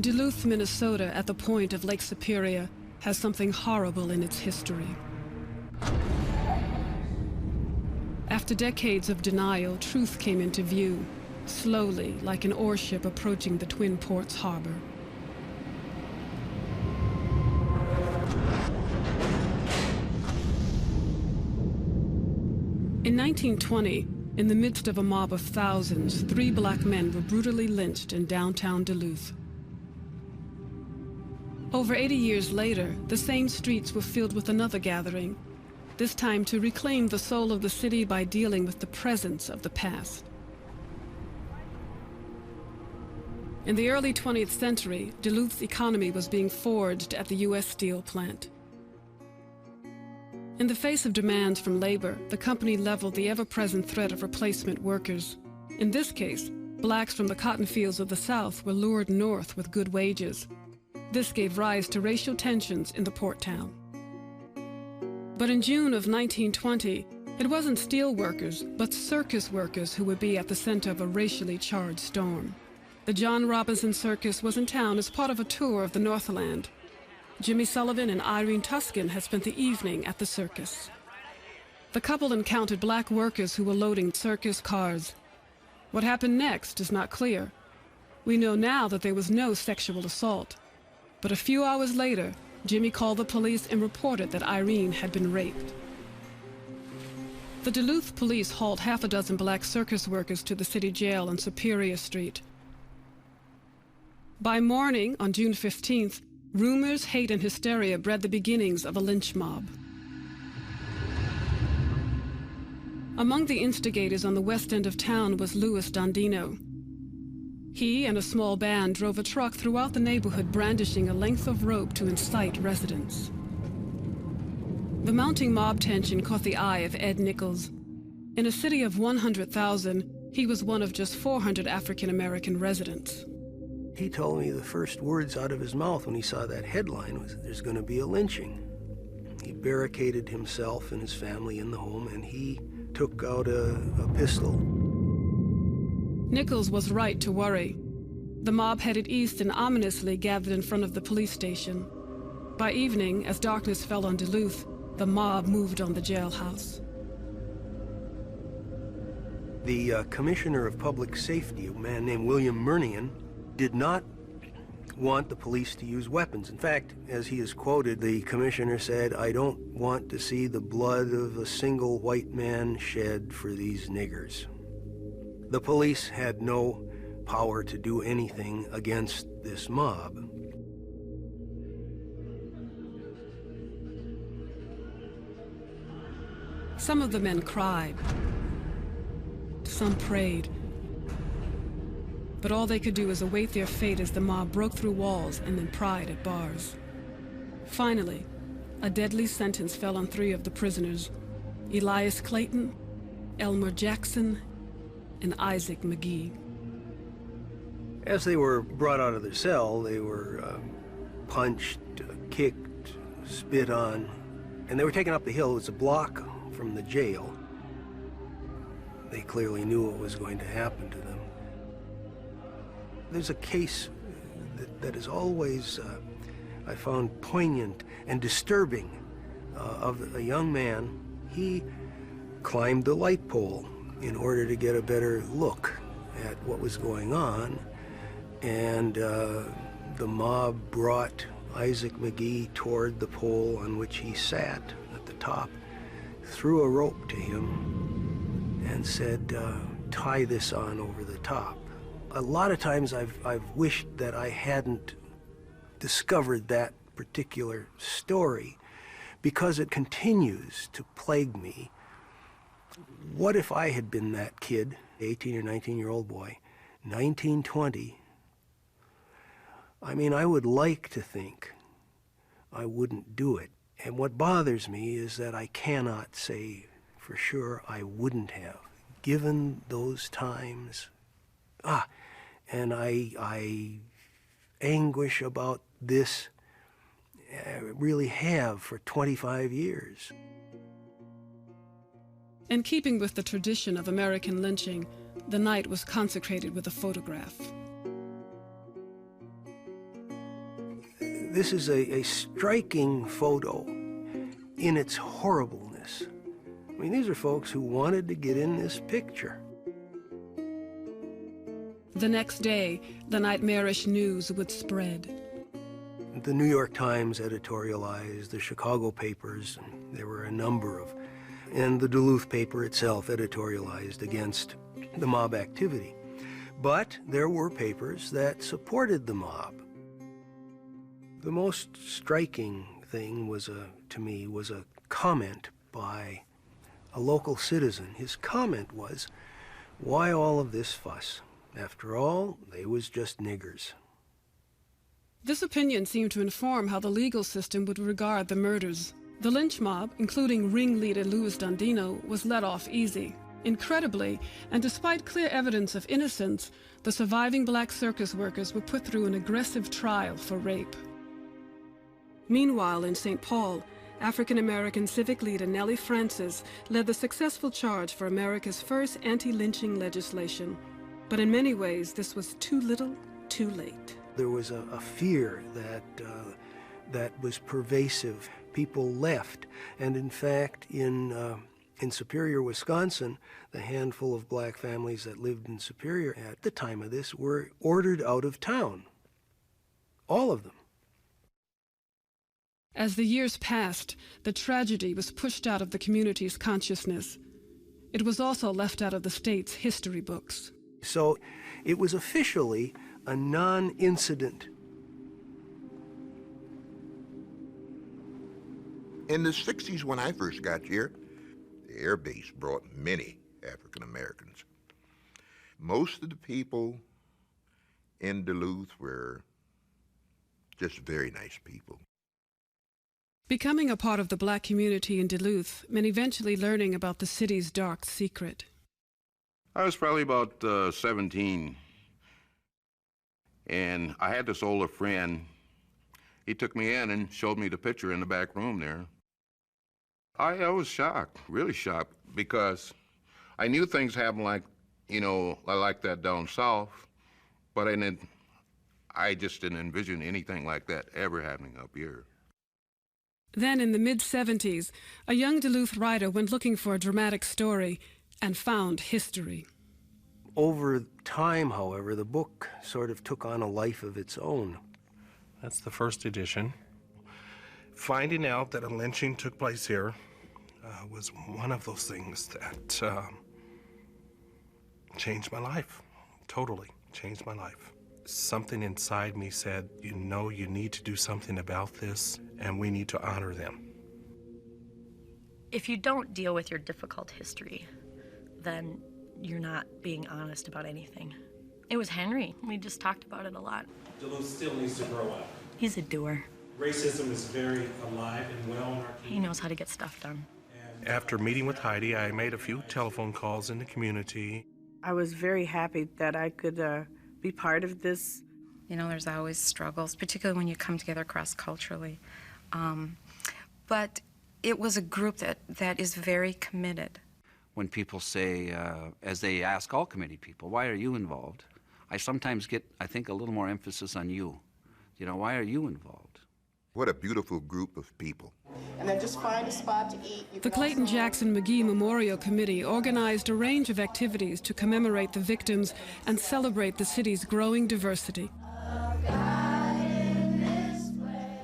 Duluth, Minnesota, at the point of Lake Superior, has something horrible in its history. After decades of denial, truth came into view, slowly, like an ore ship approaching the Twin Ports harbor. In 1920, in the midst of a mob of thousands, 3 black men were brutally lynched in downtown Duluth. Over 80 years later, the same streets were filled with another gathering, this time to reclaim the soul of the city by dealing with the presence of the past. In the early 20th century, Duluth's economy was being forged at the U.S. Steel plant. In the face of demands from labor, the company leveled the ever-present threat of replacement workers. In this case, blacks from the cotton fields of the South were lured north with good wages. This gave rise to racial tensions in the port town. But in June of 1920, it wasn't steel workers, but circus workers who would be at the center of a racially charged storm. The John Robinson Circus was in town as part of a tour of the Northland. Jimmy Sullivan and Irene Tuscan had spent the evening at the circus. The couple encountered black workers who were loading circus cars. What happened next is not clear. We know now that there was no sexual assault. But a few hours later, Jimmy called the police and reported that Irene had been raped. The Duluth police hauled half a dozen black circus workers to the city jail on Superior Street. By morning, on June 15th, rumors, hate, and hysteria bred the beginnings of a lynch mob. Among the instigators on the west end of town was Louis Dondino. He and a small band drove a truck throughout the neighborhood brandishing a length of rope to incite residents. The mounting mob tension caught the eye of Ed Nichols. In a city of 100,000, he was one of just 400 African-American residents. He told me the first words out of his mouth when he saw that headline was, "There's going to be a lynching." He barricaded himself and his family in the home, and he took out a pistol. Nichols was right to worry. The mob headed east and ominously gathered in front of the police station. By evening, as darkness fell on Duluth, the mob moved on the jailhouse. The commissioner of public safety, a man named William Murnian, did not want the police to use weapons. In fact, as he is quoted, the commissioner said, "I don't want to see the blood of a single white man shed for these niggers." The police had no power to do anything against this mob. Some of the men cried. Some prayed. But all they could do was await their fate as the mob broke through walls and then pried at bars. Finally, a deadly sentence fell on 3 of the prisoners: Elias Clayton, Elmer Jackson, and Isaac McGee. As they were brought out of their cell, they were punched, kicked, spit on, and they were taken up the hill. It was a block from the jail. They clearly knew what was going to happen to them. There's a case that is always, I found, poignant and disturbing of a young man. He climbed the light pole in order to get a better look at what was going on, and the mob brought Isaac McGee toward the pole on which he sat at the top, threw a rope to him, and said, "Tie this on over the top." A lot of times I've wished that I hadn't discovered that particular story, because it continues to plague me. What if I had been that kid, 18 or 19-year-old boy, 1920? I mean, I would like to think I wouldn't do it. And what bothers me is that I cannot say for sure I wouldn't have, given those times. And I anguish about this, really have for 25 years. In keeping with the tradition of American lynching, the night was consecrated with a photograph. This is a striking photo in its horribleness. I mean, these are folks who wanted to get in this picture. The next day, the nightmarish news would spread. The New York Times editorialized, the Chicago papers, and there were a number of, and the Duluth paper itself editorialized against the mob activity. But there were papers that supported the mob. The most striking thing was to me was a comment by a local citizen. His comment was, "Why all of this fuss? After all, they was just niggers." This opinion seemed to inform how the legal system would regard the murders. The lynch mob, including ringleader Louis Dondino, was let off easy. Incredibly, and despite clear evidence of innocence, the surviving black circus workers were put through an aggressive trial for rape. Meanwhile, in St. Paul, African-American civic leader Nellie Francis led the successful charge for America's first anti-lynching legislation. But in many ways, this was too little, too late. There was a fear that was pervasive. People left, and in fact, in Superior, Wisconsin, the handful of black families that lived in Superior at the time of this were ordered out of town. All of them. As the years passed, the tragedy was pushed out of the community's consciousness. It was also left out of the state's history books. So it was officially a non-incident. In the 60s, when I first got here, the air base brought many African Americans. Most of the people in Duluth were just very nice people. Becoming a part of the black community in Duluth meant eventually learning about the city's dark secret. I was probably about 17, and I had this older friend. He took me in and showed me the picture in the back room there. I was shocked, really shocked, because I knew things happened like, like that down south, but I just didn't envision anything like that ever happening up here. Then in the mid-70s, a young Duluth writer went looking for a dramatic story and found history. Over time, however, the book sort of took on a life of its own. That's the first edition. Finding out that a lynching took place here was one of those things that changed my life, totally changed my life. Something inside me said, you need to do something about this, and we need to honor them. If you don't deal with your difficult history, then you're not being honest about anything. It was Henry. We just talked about it a lot. Duluth still needs to grow up. He's a doer. Racism is very alive and well in our community. He knows how to get stuff done. After meeting with Heidi, I made a few telephone calls in the community. I was very happy that I could be part of this. There's always struggles, particularly when you come together cross-culturally. But it was a group that is very committed. When people say, as they ask all committee people, why are you involved? I sometimes get, I think, a little more emphasis on you. Why are you involved? What a beautiful group of people. And then just find a spot to eat. The Clayton Jackson McGee Memorial Committee organized a range of activities to commemorate the victims and celebrate the city's growing diversity.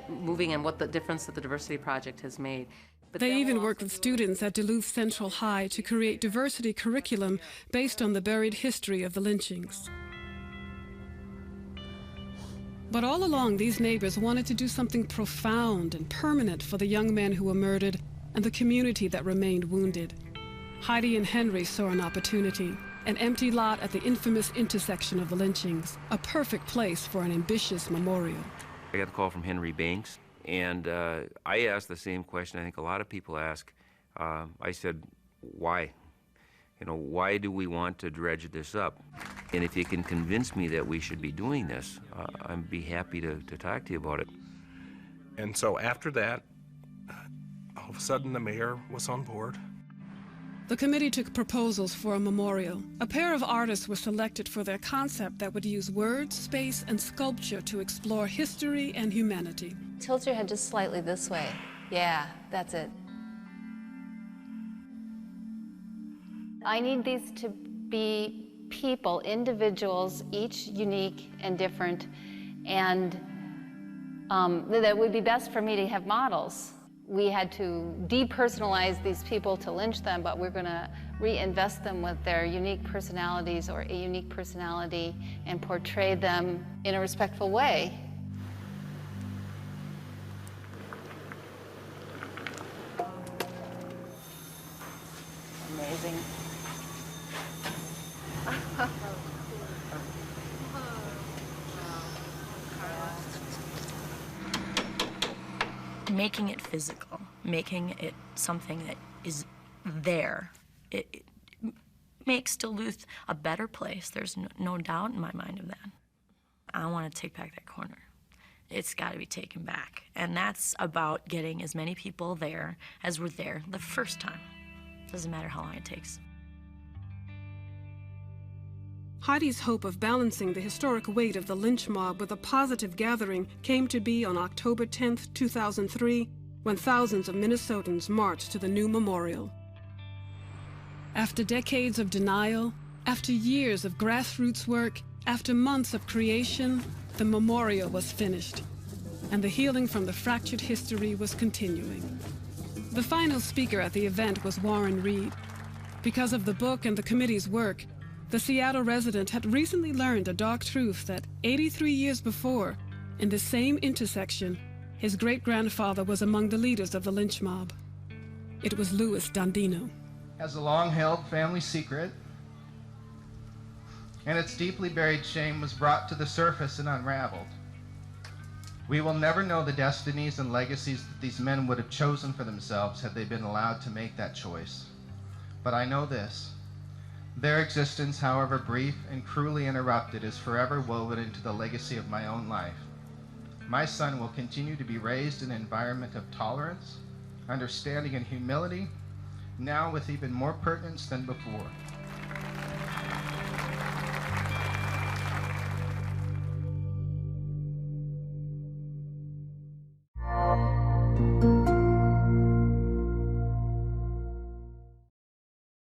Moving and what the difference that the Diversity Project has made. But they even worked with students at Duluth Central High to create diversity curriculum based on the buried history of the lynchings. But all along, these neighbors wanted to do something profound and permanent for the young men who were murdered and the community that remained wounded. Heidi and Henry saw an opportunity, an empty lot at the infamous intersection of the lynchings, a perfect place for an ambitious memorial. I got a call from Henry Banks, and I asked the same question I think a lot of people ask. I said, why? Why do we want to dredge this up? And if you can convince me that we should be doing this, I'd be happy to talk to you about it. And so after that, all of a sudden the mayor was on board. The committee took proposals for a memorial. A pair of artists were selected for their concept that would use words, space, and sculpture to explore history and humanity. Tilt your head just slightly this way. Yeah, that's it. I need these to be people, individuals, each unique and different, and that would be best for me to have models. We had to depersonalize these people to lynch them, but we're going to reinvest them with their unique personalities or a unique personality and portray them in a respectful way. Amazing. Making it physical, making it something that is there, it makes Duluth a better place. There's no doubt in my mind of that. I want to take back that corner. It's got to be taken back. And that's about getting as many people there as were there the first time. Doesn't matter how long it takes. Heidi's hope of balancing the historic weight of the lynch mob with a positive gathering came to be on October 10, 2003, when thousands of Minnesotans marched to the new memorial. After decades of denial, after years of grassroots work, after months of creation, the memorial was finished, and the healing from the fractured history was continuing. The final speaker at the event was Warren Reed. Because of the book and the committee's work, the Seattle resident had recently learned a dark truth that 83 years before, in the same intersection, his great-grandfather was among the leaders of the lynch mob. It was Louis Dandino. As a long-held family secret, and its deeply buried shame was brought to the surface and unraveled. We will never know the destinies and legacies that these men would have chosen for themselves had they been allowed to make that choice. But I know this. Their existence, however brief and cruelly interrupted, is forever woven into the legacy of my own life. My son will continue to be raised in an environment of tolerance, understanding, and humility, now with even more pertinence than before.